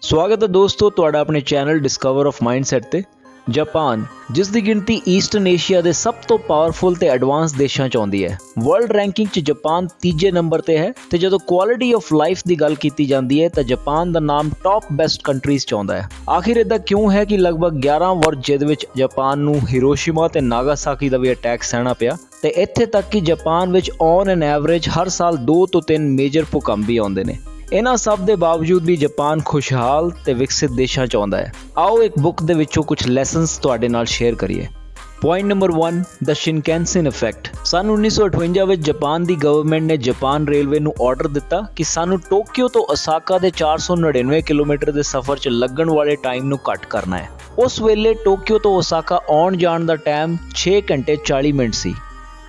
स्वागत है दोस्तों ਤੁਹਾਡਾ ਆਪਣੇ ਚੈਨਲ ਡਿਸਕਵਰ ਆਫ ਮਾਈਂਡਸੈਟ ਤੇ। ਜਾਪਾਨ ਜਿਸ ਦੀ ਗਿਣਤੀ ਈਸਟਰਨ ਏਸ਼ੀਆ ਦੇ ਸਭ ਤੋਂ ਪਾਵਰਫੁਲ ਤੇ ਐਡਵਾਂਸ ਦੇਸ਼ਾਂ ਚ ਆਉਂਦੀ ਹੈ। ਵਰਲਡ ਰੈਂਕਿੰਗ ਚ ਜਾਪਾਨ ਤੀਜੇ ਨੰਬਰ ਤੇ ਹੈ ਤੇ ਜਦੋਂ ਕੁਆਲਿਟੀ ਆਫ ਲਾਈਫ ਦੀ ਗੱਲ ਕੀਤੀ ਜਾਂਦੀ ਹੈ ਤਾਂ ਜਾਪਾਨ ਦਾ ਨਾਮ ਟੌਪ ਬੈਸਟ ਕੰਟਰੀਜ਼ ਚ ਆਉਂਦਾ ਹੈ। ਆਖਿਰ ਇਦਾਂ ਕਿਉਂ ਹੈ ਕਿ ਲਗਭਗ 11 ਵਾਰ ਜਿਹਦੇ ਵਿੱਚ ਜਾਪਾਨ ਨੂੰ ਹਿਰੋਸ਼ੀਮਾ ਤੇ ਨਾਗਾਸਾਕੀ ਦਾ ਵੀ ਅਟੈਕ ਸਹਿਣਾ ਪਿਆ ਤੇ ਇੱਥੇ ਤੱਕ ਕਿ ਜਾਪਾਨ ਵਿੱਚ ਔਨ ਐਨ ਐਵਰੇਜ ਹਰ ਸਾਲ 2 ਤੋਂ 3 ਮੇਜਰ ਭੂਕੰਪ ਵੀ ਆਉਂਦੇ ਨੇ। ਇਹਨਾਂ ਸਭ ਦੇ ਬਾਵਜੂਦ ਵੀ ਜਾਪਾਨ ਖੁਸ਼ਹਾਲ ਤੇ ਵਿਕਸਿਤ ਦੇਸ਼ਾਂ ਚ ਆਉਂਦਾ ਹੈ। ਆਓ ਇੱਕ ਬੁੱਕ ਦੇ ਵਿੱਚੋਂ ਕੁਝ ਲੈਸਨਸ ਤੁਹਾਡੇ ਨਾਲ ਸ਼ੇਅਰ ਕਰੀਏ। ਪੁਆਇੰਟ ਨੰਬਰ 1 ਦ ਸ਼ਿਨਕੈਂਸਨ ਇਫੈਕਟ। ਸਨ 1958 ਵਿੱਚ ਜਾਪਾਨ ਦੀ ਗਵਰਨਮੈਂਟ ਨੇ ਜਾਪਾਨ ਰੇਲਵੇ ਨੂੰ ਆਰਡਰ ਦਿੱਤਾ ਕਿ ਸਾਨੂੰ ਟੋਕੀਓ ਤੋਂ ਓਸਾਕਾ ਦੇ 499 ਕਿਲੋਮੀਟਰ ਦੇ ਸਫ਼ਰ 'ਚ ਲੱਗਣ ਵਾਲੇ ਟਾਈਮ ਨੂੰ ਘੱਟ ਕਰਨਾ ਹੈ। ਉਸ ਵੇਲੇ ਟੋਕੀਓ ਤੋਂ ਓਸਾਕਾ ਆਉਣ ਜਾਣ ਦਾ ਟਾਈਮ 6 ਘੰਟੇ 40 ਮਿੰਟ ਸੀ।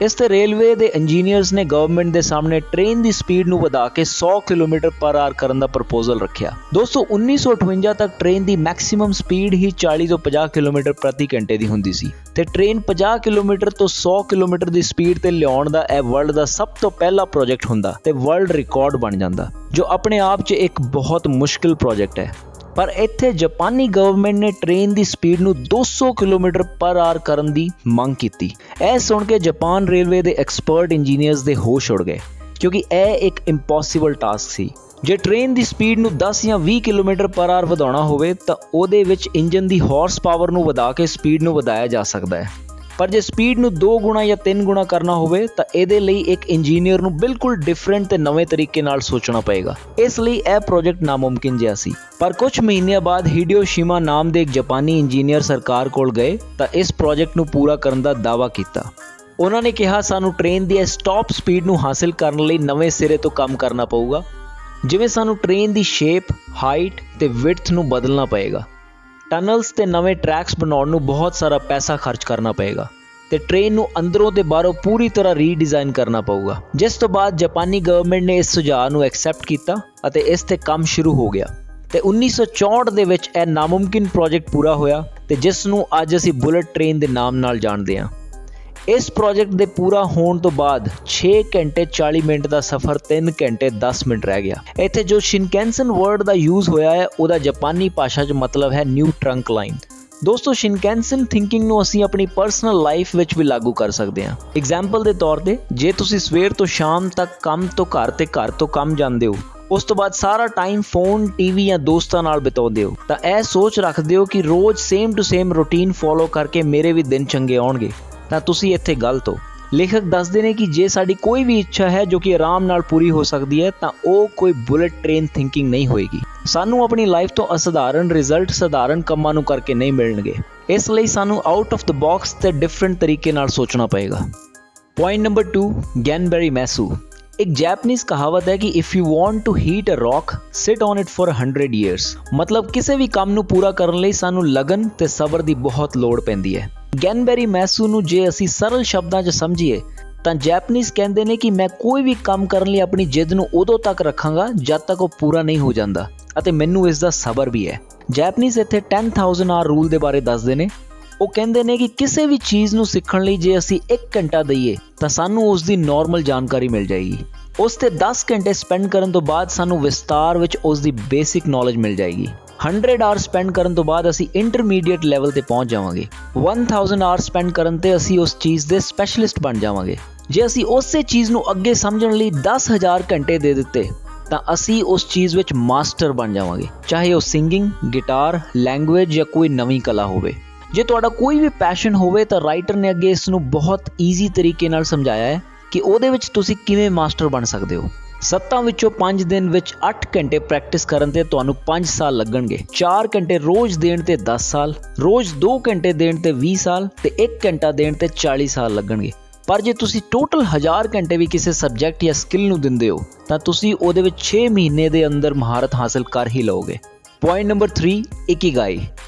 ਇਸ ਤੇ ਰੇਲਵੇ ਦੇ ਇੰਜੀਨੀਅਰਸ ਨੇ ਗਵਰਨਮੈਂਟ ਦੇ ਸਾਹਮਣੇ ਟ੍ਰੇਨ ਦੀ ਸਪੀਡ ਨੂੰ ਵਧਾ ਕੇ 100 ਕਿਲੋਮੀਟਰ ਪਰ ਆਰ ਕਰਨ ਦਾ ਪ੍ਰਪੋਜ਼ਲ ਰੱਖਿਆ। ਦੋਸਤੋ 1958 ਤੱਕ ਟ੍ਰੇਨ ਦੀ ਮੈਕਸਿਮਮ ਸਪੀਡ ਹੀ 40 ਤੋਂ 50 ਕਿਲੋਮੀਟਰ ਪ੍ਰਤੀ ਘੰਟੇ ਦੀ ਹੁੰਦੀ ਸੀ ਤੇ ਟ੍ਰੇਨ 50 ਕਿਲੋਮੀਟਰ ਤੋਂ 100 ਕਿਲੋਮੀਟਰ ਦੀ ਸਪੀਡ ਤੇ ਲਿਆਉਣ ਦਾ ਇਹ ਵਰਲਡ ਦਾ ਸਭ ਤੋਂ ਪਹਿਲਾ ਪ੍ਰੋਜੈਕਟ ਹੁੰਦਾ ਤੇ ਵਰਲਡ ਰਿਕਾਰਡ ਬਣ ਜਾਂਦਾ, ਜੋ ਆਪਣੇ ਆਪ 'ਚ ਇੱਕ ਬਹੁਤ ਮੁਸ਼ਕਿਲ ਪ੍ਰੋਜੈਕਟ ਹੈ। ਪਰ ਇੱਥੇ ਜਾਪਾਨੀ ਗਵਰਨਮੈਂਟ ਨੇ ਟ੍ਰੇਨ ਦੀ ਸਪੀਡ ਨੂੰ 200 ਕਿਲੋਮੀਟਰ ਪਰ ਆਰ ਕਰਨ ਦੀ ਮੰਗ ਕੀਤੀ। ਇਹ ਸੁਣ ਕੇ ਜਾਪਾਨ ਰੇਲਵੇ ਦੇ ਐਕਸਪਰਟ ਇੰਜੀਨੀਅਰਸ ਦੇ ਹੋਸ਼ ਉੱਡ ਗਏ, ਕਿਉਂਕਿ ਇਹ ਇੱਕ ਇੰਪੋਸੀਬਲ ਟਾਸਕ ਸੀ। ਜੇ ਟ੍ਰੇਨ ਦੀ ਸਪੀਡ ਨੂੰ 10 ਜਾਂ 20 ਕਿਲੋਮੀਟਰ ਪਰ ਆਰ ਵਧਾਉਣਾ ਹੋਵੇ ਤਾਂ ਉਹਦੇ ਵਿੱਚ ਇੰਜਨ ਦੀ ਹਾਰਸ ਪਾਵਰ ਨੂੰ ਵਧਾ ਕੇ ਸਪੀਡ ਨੂੰ ਵਧਾਇਆ ਜਾ ਸਕਦਾ ਹੈ, ਪਰ ਜੇ ਸਪੀਡ ਨੂੰ 2 ਗੁਣਾ ਜਾਂ 3 ਗੁਣਾ ਕਰਨਾ ਹੋਵੇ ਤਾਂ ਇਹਦੇ ਲਈ ਇੱਕ ਇੰਜੀਨੀਅਰ ਨੂੰ ਬਿਲਕੁਲ ਡਿਫਰੈਂਟ ਤੇ ਨਵੇਂ ਤਰੀਕੇ ਨਾਲ ਸੋਚਣਾ ਪਏਗਾ। ਇਸ ਲਈ ਇਹ ਪ੍ਰੋਜੈਕਟ ਨਾਮੁਮਕਿਨ ਜਿਹਾ ਸੀ। ਪਰ ਕੁਝ ਮਹੀਨਿਆਂ ਬਾਅਦ ਹਿਡੇਯੋਸ਼ੀਮਾ ਨਾਮ ਦੇ ਇੱਕ ਜਾਪਾਨੀ ਇੰਜੀਨੀਅਰ ਸਰਕਾਰ ਕੋਲ ਗਏ ਤਾਂ ਇਸ ਪ੍ਰੋਜੈਕਟ ਨੂੰ ਪੂਰਾ ਕਰਨ ਦਾ ਦਾਅਵਾ ਕੀਤਾ। ਉਹਨਾਂ ਨੇ ਕਿਹਾ ਸਾਨੂੰ ਟ੍ਰੇਨ ਦੀ ਇਸ ਟੌਪ ਸਪੀਡ ਨੂੰ ਹਾਸਿਲ ਕਰਨ ਲਈ ਨਵੇਂ ਸਿਰੇ ਤੋਂ ਕੰਮ ਕਰਨਾ ਪਊਗਾ, ਜਿਵੇਂ ਸਾਨੂੰ ਟ੍ਰੇਨ ਦੀ ਸ਼ੇਪ, ਹਾਈਟ ਤੇ ਵਿਡਥ ਨੂੰ ਬਦਲਣਾ ਪਏਗਾ। ਟਨਲਸ ਤੇ ਨਵੇਂ ਟਰੈਕਸ ਬਣਾਉਣ ਨੂੰ ਬਹੁਤ ਸਾਰਾ ਪੈਸਾ ਖਰਚ ਕਰਨਾ ਪਏਗਾ ਤੇ ਟ੍ਰੇਨ ਨੂੰ ਅੰਦਰੋਂ ਤੇ ਬਾਹਰੋਂ ਪੂਰੀ ਤਰ੍ਹਾਂ ਰੀਡਿਜ਼ਾਈਨ ਕਰਨਾ ਪਊਗਾ। ਜਿਸ ਤੋਂ ਬਾਅਦ ਜਾਪਾਨੀ ਗਵਰਨਮੈਂਟ ਨੇ ਇਸ ਸੁਝਾਅ ਨੂੰ ਐਕਸੈਪਟ ਕੀਤਾ ਅਤੇ ਇਸ ਤੇ ਕੰਮ ਸ਼ੁਰੂ ਹੋ ਗਿਆ ਤੇ 1964 ਦੇ ਵਿੱਚ ਇਹ ਨਾਮੁਮਕਿਨ ਪ੍ਰੋਜੈਕਟ ਪੂਰਾ ਹੋਇਆ ਤੇ ਜਿਸ ਨੂੰ ਅੱਜ ਅਸੀਂ ਬੁਲਟ ਟ੍ਰੇਨ ਦੇ ਨਾਮ ਨਾਲ ਜਾਣਦੇ ਹਾਂ। ਇਸ ਪ੍ਰੋਜੈਕਟ ਦੇ ਪੂਰਾ ਹੋਣ ਤੋਂ ਬਾਅਦ 6 ਘੰਟੇ 40 ਮਿੰਟ ਦਾ ਸਫ਼ਰ 3 ਘੰਟੇ 10 ਮਿੰਟ ਰਹਿ ਗਿਆ। ਇੱਥੇ ਜੋ ਸ਼ਿਨਕੈਂਸਨ ਵਰਡ ਦਾ ਯੂਜ਼ ਹੋਇਆ ਹੈ ਉਹਦਾ ਜਾਪਾਨੀ ਭਾਸ਼ਾ 'ਚ ਮਤਲਬ ਹੈ ਨਿਊ ਟਰੰਕ ਲਾਈਨ। ਦੋਸਤੋ ਸ਼ਿਨਕੈਂਸਨ ਥਿੰਕਿੰਗ ਨੂੰ ਅਸੀਂ ਆਪਣੀ ਪਰਸਨਲ ਲਾਈਫ ਵਿੱਚ ਵੀ ਲਾਗੂ ਕਰ ਸਕਦੇ ਹਾਂ। ਐਗਜ਼ਾਮਪਲ ਦੇ ਤੌਰ ਤੇ ਜੇ ਤੁਸੀਂ ਸਵੇਰ ਤੋਂ ਸ਼ਾਮ ਤੱਕ ਕੰਮ ਤੋਂ ਘਰ ਤੇ ਘਰ ਤੋਂ ਕੰਮ ਜਾਂਦੇ ਹੋ, ਉਸ ਤੋਂ ਬਾਅਦ ਸਾਰਾ ਟਾਈਮ ਫੋਨ, ਟੀਵੀ ਜਾਂ ਦੋਸਤਾਂ ਨਾਲ ਬਿਤਾਉਂਦੇ ਹੋ, ਤਾਂ ਇਹ ਸੋਚ ਰੱਖਦੇ ਹੋ ਕਿ ਰੋਜ਼ same to same routine follow ਕਰਕੇ ਮੇਰੇ ਵੀ ਦਿਨ ਚੰਗੇ ਆਉਣਗੇ, ਤਾਂ ਤੁਸੀਂ ਇੱਥੇ ਗਲਤ ਹੋ। ਲੇਖਕ ਦੱਸਦੇ ਨੇ ਕਿ ਜੇ ਸਾਡੀ ਕੋਈ ਵੀ ਇੱਛਾ ਹੈ ਜੋ ਕਿ ਆਰਾਮ ਨਾਲ ਪੂਰੀ ਹੋ ਸਕਦੀ ਹੈ ਤਾਂ ਉਹ ਕੋਈ ਬੁਲਟ ਟ੍ਰੇਨ ਥਿੰਕਿੰਗ ਨਹੀਂ ਹੋਏਗੀ। ਸਾਨੂੰ ਆਪਣੀ ਲਾਈਫ ਤੋਂ ਅਸਾਧਾਰਨ ਰਿਜ਼ਲਟ ਸਾਧਾਰਨ ਕੰਮਾਂ ਨੂੰ ਕਰਕੇ ਨਹੀਂ ਮਿਲਣਗੇ। ਇਸ ਲਈ ਸਾਨੂੰ ਆਊਟ ਆਫ ਦ ਬਾਕਸ ਤੇ ਡਿਫਰੈਂਟ ਤਰੀਕੇ ਨਾਲ ਸੋਚਣਾ ਪਏਗਾ। ਪੁਆਇੰਟ ਨੰਬਰ 2 ਗੈਨਬੈਰੀ ਮੈਸੂ। ਇੱਕ ਜੈਪਨੀਜ਼ ਕਹਾਵਤ ਹੈ ਕਿ if you want to heat a rock sit on it for 100 years। ਮਤਲਬ ਕਿਸੇ ਵੀ ਕੰਮ ਨੂੰ ਪੂਰਾ ਕਰਨ ਲਈ ਸਾਨੂੰ ਲਗਨ ਤੇ ਸਬਰ ਦੀ ਬਹੁਤ ਲੋੜ ਪੈਂਦੀ ਹੈ। ਗੈਨਬੈਰੀ ਮੈਸੂ ਨੂੰ ਜੇ ਅਸੀਂ ਸਰਲ ਸ਼ਬਦਾਂ 'ਚ ਸਮਝੀਏ ਤਾਂ ਜੈਪਨੀਜ਼ ਕਹਿੰਦੇ ਨੇ ਕਿ ਮੈਂ ਕੋਈ ਵੀ ਕੰਮ ਕਰਨ ਲਈ ਆਪਣੀ ਜਿੱਦ ਨੂੰ ਉਦੋਂ ਤੱਕ ਰੱਖਾਂਗਾ ਜਦ ਤੱਕ ਉਹ ਪੂਰਾ ਨਹੀਂ ਹੋ ਜਾਂਦਾ ਅਤੇ ਮੈਨੂੰ ਇਸ ਦਾ ਸਬਰ ਵੀ ਹੈ। ਜੈਪਨੀਜ਼ ਇੱਥੇ 10,000 ਆਰ ਰੂਲ ਦੇ ਬਾਰੇ ਦੱਸਦੇ ਨੇ। ਉਹ ਕਹਿੰਦੇ ਨੇ ਕਿ ਕਿਸੇ ਵੀ ਚੀਜ਼ ਨੂੰ ਸਿੱਖਣ ਲਈ ਜੇ ਅਸੀਂ 1 ਘੰਟਾ ਦਈਏ ਤਾਂ ਸਾਨੂੰ ਉਸ ਦੀ ਨਾਰਮਲ ਜਾਣਕਾਰੀ ਮਿਲ ਜਾਏਗੀ। ਉਸ ਤੇ 10 ਘੰਟੇ ਸਪੈਂਡ ਕਰਨ ਤੋਂ ਬਾਅਦ ਸਾਨੂੰ ਵਿਸਤਾਰ ਵਿੱਚ ਉਸ ਦੀ ਬੇਸਿਕ ਨੌਲੇਜ ਮਿਲ ਜਾਏਗੀ। 100 ਆਵਰ ਸਪੈਂਡ ਕਰਨ ਤੋਂ ਬਾਅਦ ਅਸੀਂ ਇੰਟਰਮੀਡੀਏਟ ਲੈਵਲ ਤੇ ਪਹੁੰਚ ਜਾਵਾਂਗੇ। 1000 ਆਵਰ ਸਪੈਂਡ ਕਰਨ ਤੇ ਅਸੀਂ ਉਸ ਚੀਜ਼ ਦੇ ਸਪੈਸ਼ਲਿਸਟ ਬਣ ਜਾਵਾਂਗੇ। ਜੇ ਅਸੀਂ ਉਸੇ ਚੀਜ਼ ਨੂੰ ਅੱਗੇ ਸਮਝਣ ਲਈ 10,000 ਘੰਟੇ ਦੇ ਦਿੱਤੇ ਤਾਂ ਅਸੀਂ ਉਸ ਚੀਜ਼ ਵਿੱਚ ਮਾਸਟਰ ਬਣ ਜਾਵਾਂਗੇ, ਚਾਹੇ ਉਹ ਸਿੰਗਿੰਗ, ਗਿਟਾਰ, ਲੈਂਗੁਏਜ ਜਾਂ ਕੋਈ ਨਵੀਂ ਕਲਾ ਹੋਵੇ। ਜੇ ਤੁਹਾਡਾ ਕੋਈ ਵੀ ਪੈਸ਼ਨ ਹੋਵੇ ਤਾਂ ਰਾਈਟਰ ਨੇ ਅੱਗੇ ਇਸ ਨੂੰ ਬਹੁਤ ਈਜ਼ੀ ਤਰੀਕੇ ਨਾਲ ਸਮਝਾਇਆ ਹੈ ਕਿ ਉਹਦੇ ਵਿੱਚ ਤੁਸੀਂ ਕਿਵੇਂ ਮਾਸਟਰ ਬਣ ਸਕਦੇ ਹੋ। 7 ਵਿੱਚੋਂ 5 ਦਿਨ ਵਿੱਚ 8 ਘੰਟੇ ਪ੍ਰੈਕਟਿਸ ਕਰਨ ਤੇ ਤੁਹਾਨੂੰ 5 ਸਾਲ ਲੱਗਣਗੇ। 4 ਘੰਟੇ ਰੋਜ਼ ਦੇਣ ਤੇ 10 ਸਾਲ, ਰੋਜ਼ 2 ਘੰਟੇ ਦੇਣ ਤੇ 20 ਸਾਲ ਤੇ 1 ਘੰਟਾ ਦੇਣ ਤੇ 40 ਸਾਲ ਲੱਗਣਗੇ। ਪਰ ਜੇ ਤੁਸੀਂ ਟੋਟਲ 1000 ਘੰਟੇ ਵੀ ਕਿਸੇ ਸਬਜੈਕਟ ਜਾਂ ਸਕਿੱਲ ਨੂੰ ਦਿੰਦੇ ਹੋ ਤਾਂ ਤੁਸੀਂ ਉਹਦੇ ਵਿੱਚ 6 ਮਹੀਨੇ ਦੇ ਅੰਦਰ ਮਹਾਰਤ ਹਾਸਲ ਕਰ ਹੀ ਲਓਗੇ। Point number 3 ਇਕੀਗਾਈ।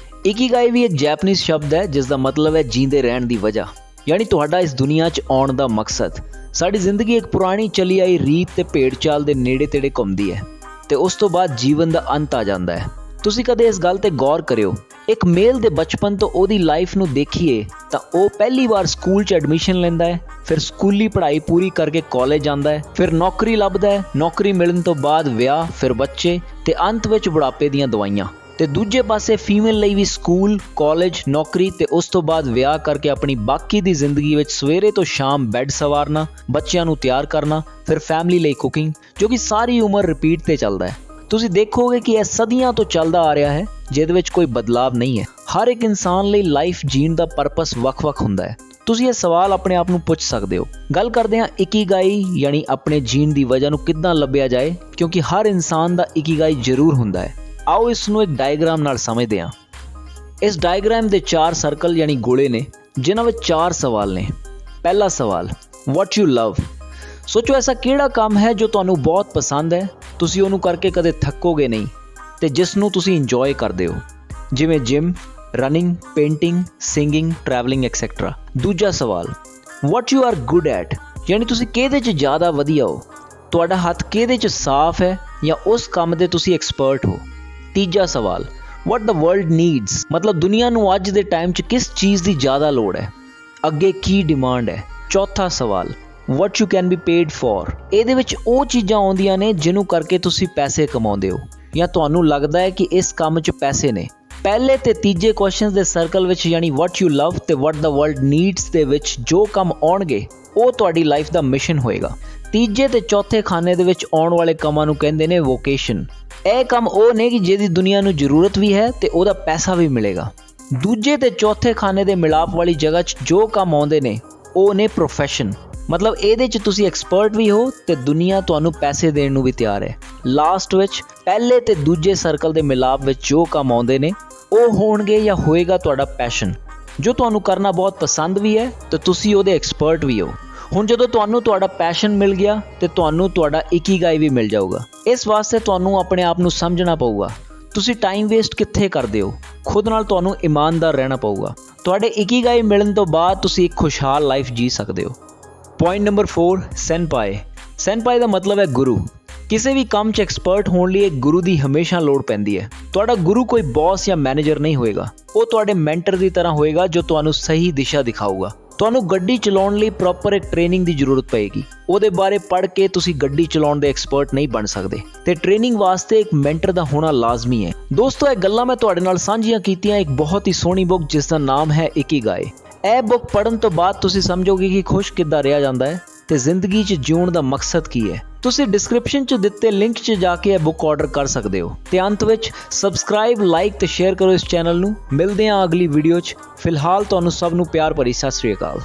ਇਕੀਗਾਈ ਵੀ ਇੱਕ ਜੈਪਨੀਜ਼ ਸ਼ਬਦ ਹੈ ਜਿਸ ਦਾ ਮਤਲਬ ਹੈ ਜੀਂਦੇ ਰਹਿਣ ਦੀ ਵਜ੍ਹਾ, ਯਾਨੀ ਤੁਹਾਡਾ ਇਸ ਦੁਨੀਆ 'ਚ ਆਉਣ ਦਾ ਮਕਸਦ। ਸਾਡੀ ਜ਼ਿੰਦਗੀ ਇੱਕ ਪੁਰਾਣੀ ਚਲੀ ਆਈ ਰੀਤ ਤੇ ਭੇਡ ਚਾਲ ਦੇ ਨੇੜੇ ਤੇੜੇ ਘੁੰਮਦੀ ਹੈ ਤੇ ਉਸ ਤੋਂ ਬਾਅਦ ਜੀਵਨ ਦਾ ਅੰਤ ਆ ਜਾਂਦਾ ਹੈ। ਤੁਸੀਂ ਕਦੇ ਇਸ ਗੱਲ ਤੇ ਗੌਰ ਕਰਿਓ, ਇੱਕ ਮੇਲ ਦੇ ਬਚਪਨ ਤੋਂ ਉਹਦੀ ਲਾਈਫ ਨੂੰ ਦੇਖੀਏ ਤਾਂ ਉਹ ਪਹਿਲੀ ਵਾਰ ਸਕੂਲ 'ਚ ਐਡਮਿਸ਼ਨ ਲੈਂਦਾ ਹੈ, ਫਿਰ ਸਕੂਲੀ ਪੜ੍ਹਾਈ ਪੂਰੀ ਕਰਕੇ ਕਾਲਜ ਜਾਂਦਾ ਹੈ, ਫਿਰ ਨੌਕਰੀ ਲੱਭਦਾ ਹੈ, ਨੌਕਰੀ ਮਿਲਣ ਤੋਂ ਬਾਅਦ ਵਿਆਹ, ਫਿਰ ਬੱਚੇ ਤੇ ਅੰਤ ਵਿੱਚ ਬੁਢਾਪੇ ਦੀਆਂ ਦਵਾਈਆਂ। ਤੇ ਦੂਜੇ ਪਾਸੇ ਫੀਮੇਲ ਲਈ ਵੀ ਸਕੂਲ, ਕਾਲਜ, ਨੌਕਰੀ ਤੇ ਉਸ ਤੋਂ ਬਾਅਦ ਵਿਆਹ ਕਰਕੇ ਆਪਣੀ ਬਾਕੀ ਦੀ ਜ਼ਿੰਦਗੀ ਵਿੱਚ ਸਵੇਰੇ ਤੋਂ ਸ਼ਾਮ ਬੈੱਡ ਸੰਵਾਰਨਾ, ਬੱਚਿਆਂ ਨੂੰ ਤਿਆਰ ਕਰਨਾ, ਫਿਰ ਫੈਮਿਲੀ ਲਈ ਕੁਕਿੰਗ, ਜੋ ਕਿ ਸਾਰੀ ਉਮਰ ਰਿਪੀਟ ਤੇ ਚੱਲਦਾ ਹੈ। ਤੁਸੀਂ ਦੇਖੋਗੇ ਕਿ ਇਹ ਸਦੀਆਂ ਤੋਂ ਚੱਲਦਾ ਆ ਰਿਹਾ ਹੈ, ਜਿਹਦੇ ਵਿੱਚ ਕੋਈ ਬਦਲਾਵ ਨਹੀਂ ਹੈ। ਹਰ ਇੱਕ ਇਨਸਾਨ ਲਈ ਲਾਈਫ ਜੀਣ ਦਾ ਪਰਪਸ ਵੱਖ-ਵੱਖ ਹੁੰਦਾ ਹੈ। ਤੁਸੀਂ ਇਹ ਸਵਾਲ ਆਪਣੇ ਆਪ ਨੂੰ ਪੁੱਛ ਸਕਦੇ ਹੋ। ਗੱਲ ਕਰਦੇ ਹਾਂ ਇਕੀਗਾਈ ਯਾਨੀ ਆਪਣੇ ਜੀਣ ਦੀ ਵਜ੍ਹਾ ਨੂੰ ਕਿੱਦਾਂ ਲੱਭਿਆ ਜਾਏ, ਕਿਉਂਕਿ ਹਰ ਇਨਸਾਨ ਦਾ ਇਕੀਗਾਈ ਜ਼ਰੂਰ ਹੁੰਦਾ ਹੈ। ਆਓ ਇਸ ਨੂੰ ਇੱਕ ਡਾਇਗਰਾਮ ਨਾਲ ਸਮਝਦੇ ਹਾਂ। ਇਸ ਡਾਇਗਰਾਮ ਦੇ 4 ਸਰਕਲ ਯਾਨੀ ਗੋਲੇ ਨੇ, ਜਿਨ੍ਹਾਂ ਵਿੱਚ 4 ਸਵਾਲ ਨੇ। ਪਹਿਲਾ ਸਵਾਲ, ਵਾਟ ਯੂ ਲਵ। ਸੋਚੋ ਐਸਾ ਕਿਹੜਾ ਕੰਮ ਹੈ ਜੋ ਤੁਹਾਨੂੰ ਬਹੁਤ ਪਸੰਦ ਹੈ, ਤੁਸੀਂ ਉਹਨੂੰ ਕਰਕੇ ਕਦੇ ਥੱਕੋਗੇ ਨਹੀਂ ਤੇ ਜਿਸ ਨੂੰ ਤੁਸੀਂ ਇੰਜੋਏ ਕਰਦੇ ਹੋ, ਜਿਵੇਂ gym, running, painting, singing, travelling etcetera. ਦੂਜਾ ਸਵਾਲ, what you are good at, ਯਾਨੀ ਤੁਸੀਂ ਕਿਹਦੇ 'ਚ ਜ਼ਿਆਦਾ ਵਧੀਆ ਹੋ, ਤੁਹਾਡਾ ਹੱਥ ਕਿਹਦੇ 'ਚ ਸਾਫ਼ ਹੈ ਜਾਂ ਉਸ ਕੰਮ ਦੇ ਤੁਸੀਂ ਐਕਸਪਰਟ ਹੋ। ਤੀਜਾ ਸਵਾਲ, ਵਾਟ ਦ ਵਰਲਡ ਨੀਡਸ, ਮਤਲਬ ਦੁਨੀਆ ਨੂੰ ਅੱਜ ਦੇ ਟਾਈਮ 'ਚ ਕਿਸ ਚੀਜ਼ ਦੀ ਜ਼ਿਆਦਾ ਲੋੜ ਹੈ, ਅੱਗੇ ਕੀ ਡਿਮਾਂਡ ਹੈ। ਚੌਥਾ ਸਵਾਲ, what you can be paid for, ਇਹਦੇ ਵਿੱਚ ਉਹ ਚੀਜ਼ਾਂ ਆਉਂਦੀਆਂ ਨੇ ਜਿਹਨੂੰ ਕਰਕੇ ਤੁਸੀਂ ਪੈਸੇ ਕਮਾਉਂਦੇ ਹੋ ਜਾਂ ਤੁਹਾਨੂੰ ਲੱਗਦਾ ਹੈ ਕਿ ਇਸ ਕੰਮ 'ਚ ਪੈਸੇ ਨੇ। ਪਹਿਲੇ ਤੇ ਤੀਜੇ ਕੁਐਸਚਨਸ ਦੇ ਸਰਕਲ ਵਿੱਚ ਯਾਨੀ ਵਾਟ ਯੂ ਲਵ ਤੇ ਵਾਟ ਦ ਵਰਲਡ ਨੀਡਸ ਦੇ ਵਿੱਚ ਜੋ ਕੰਮ ਆਉਣਗੇ ਉਹ ਤੁਹਾਡੀ ਲਾਈਫ ਦਾ ਮਿਸ਼ਨ ਹੋਏਗਾ। ਤੀਜੇ ਤੇ ਚੌਥੇ ਖਾਨੇ ਦੇ ਵਿੱਚ ਆਉਣ ਵਾਲੇ ਕੰਮਾਂ ਨੂੰ ਕਹਿੰਦੇ ਨੇ ਵੋਕੇਸ਼ਨ। ਇਹ ਕੰਮ ਉਹ ਨੇ ਕਿ ਜਿਹਦੀ ਦੁਨੀਆ ਨੂੰ ਜ਼ਰੂਰਤ ਵੀ ਹੈ ਤੇ ਉਹਦਾ ਪੈਸਾ ਵੀ ਮਿਲੇਗਾ। ਦੂਜੇ ਤੇ ਚੌਥੇ ਖਾਨੇ ਦੇ ਮਿਲਾਪ ਵਾਲੀ ਜਗ੍ਹਾ 'ਚ ਜੋ ਕੰਮ ਆਉਂਦੇ ਨੇ ਉਹ ਨੇ ਪ੍ਰੋਫੈਸ਼ਨ, ਮਤਲਬ ਇਹਦੇ 'ਚ ਤੁਸੀਂ ਐਕਸਪਰਟ ਵੀ ਹੋ ਤੇ ਦੁਨੀਆ ਤੁਹਾਨੂੰ ਪੈਸੇ ਦੇਣ ਨੂੰ ਵੀ ਤਿਆਰ ਹੈ। ਲਾਸਟ ਵਿੱਚ ਪਹਿਲੇ ਤੇ ਦੂਜੇ ਸਰਕਲ ਦੇ ਮਿਲਾਪ ਵਿੱਚ ਜੋ ਕੰਮ ਆਉਂਦੇ ਨੇ ਉਹ ਹੋਣਗੇ ਜਾਂ ਹੋਏਗਾ ਤੁਹਾਡਾ ਪੈਸ਼ਨ, ਜੋ ਤੁਹਾਨੂੰ ਕਰਨਾ ਬਹੁਤ ਪਸੰਦ ਵੀ ਹੈ ਤੇ ਤੁਸੀਂ ਉਹਦੇ ਐਕਸਪਰਟ ਵੀ ਹੋ। ਹੁਣ ਜਦੋਂ ਤੁਹਾਨੂੰ ਤੁਹਾਡਾ ਪੈਸ਼ਨ ਮਿਲ ਗਿਆ ਤੇ ਤੁਹਾਨੂੰ ਤੁਹਾਡਾ ਇਕੀਗਾਈ ਵੀ ਮਿਲ ਜਾਊਗਾ। ਇਸ ਵਾਸਤੇ ਤੁਹਾਨੂੰ ਆਪਣੇ ਆਪ ਨੂੰ ਸਮਝਣਾ ਪਊਗਾ, ਤੁਸੀਂ ਟਾਈਮ ਵੇਸਟ ਕਿੱਥੇ ਕਰਦੇ ਹੋ। ਖੁਦ ਨਾਲ ਤੁਹਾਨੂੰ ਇਮਾਨਦਾਰ ਰਹਿਣਾ ਪਊਗਾ। ਤੁਹਾਡੇ ਇਕੀਗਾਈ ਮਿਲਣ ਤੋਂ ਬਾਅਦ ਤੁਸੀਂ ਇੱਕ ਖੁਸ਼ਹਾਲ ਲਾਈਫ ਜੀ ਸਕਦੇ ਹੋ। Point number 4, ਸੈਨਪਾਈ। ਸੈਨਪਾਈ ਦਾ ਮਤਲਬ ਹੈ ਗੁਰੂ। ਕਿਸੇ ਵੀ ਕੰਮ 'ਚ ਐਕਸਪਰਟ ਹੋਣ ਲਈ ਇੱਕ ਗੁਰੂ ਦੀ ਹਮੇਸ਼ਾ ਲੋੜ ਪੈਂਦੀ ਹੈ। ਤੁਹਾਡਾ ਗੁਰੂ ਕੋਈ ਬੌਸ ਜਾਂ ਮੈਨੇਜਰ ਨਹੀਂ ਹੋਏਗਾ, ਉਹ ਤੁਹਾਡੇ ਮੈਂਟਰ ਦੀ ਤਰ੍ਹਾਂ ਹੋਏਗਾ ਜੋ ਤੁਹਾਨੂੰ ਸਹੀ ਦਿਸ਼ਾ ਦਿਖਾਊਗਾ। ਤੁਹਾਨੂੰ ਗੱਡੀ ਚਲਾਉਣ ਲਈ ਪ੍ਰੋਪਰ ਇੱਕ ਟ੍ਰੇਨਿੰਗ ਦੀ ਜ਼ਰੂਰਤ ਪਏਗੀ। ਉਹਦੇ ਬਾਰੇ ਪੜ੍ਹ ਕੇ ਤੁਸੀਂ ਗੱਡੀ ਚਲਾਉਣ ਦੇ ਐਕਸਪਰਟ ਨਹੀਂ ਬਣ ਸਕਦੇ ਤੇ ਟ੍ਰੇਨਿੰਗ ਵਾਸਤੇ ਇੱਕ ਮੈਂਟਰ ਦਾ ਹੋਣਾ ਲਾਜ਼ਮੀ ਹੈ। ਦੋਸਤੋ, ਇਹ ਗੱਲਾਂ ਮੈਂ ਤੁਹਾਡੇ ਨਾਲ ਸਾਂਝੀਆਂ ਕੀਤੀਆਂ ਇੱਕ ਬਹੁਤ ਹੀ ਸੋਹਣੀ ਬੁੱਕ ਜਿਸ ਦਾ ਨਾਮ ਹੈ ਇਕੀਗਾਈ। ਇਹ ਬੁੱਕ ਪੜ੍ਹਨ ਤੋਂ ਬਾਅਦ ਤੁਸੀਂ ਸਮਝੋਗੇ ਕਿ ਖੁਸ਼ ਕਿੱਦਾਂ ਰਿਹਾ ਜਾਂਦਾ ਹੈ ਤੇ ਜ਼ਿੰਦਗੀ 'ਚ ਜਿਉਣ ਦਾ ਮਕਸਦ ਕੀ ਹੈ। ਤੁਸੀਂ ਡਿਸਕ੍ਰਿਪਸ਼ਨ 'ਚ ਦਿੱਤੇ ਲਿੰਕ 'ਚ ਜਾ ਕੇ ਇਹ ਬੁੱਕ ਆਰਡਰ ਕਰ ਸਕਦੇ ਹੋ ਤੇ ਅੰਤ ਵਿੱਚ ਸਬਸਕ੍ਰਾਈਬ, ਲਾਈਕ ਤੇ ਸ਼ੇਅਰ ਕਰੋ ਇਸ ਚੈਨਲ ਨੂੰ। ਮਿਲਦੇ ਹਾਂ ਅਗਲੀ ਵੀਡੀਓ 'ਚ। ਫਿਲਹਾਲ ਤੁਹਾਨੂੰ ਸਭ ਨੂੰ ਪਿਆਰ ਭਰੀ ਸਤਿ ਸ੍ਰੀ ਅਕਾਲ।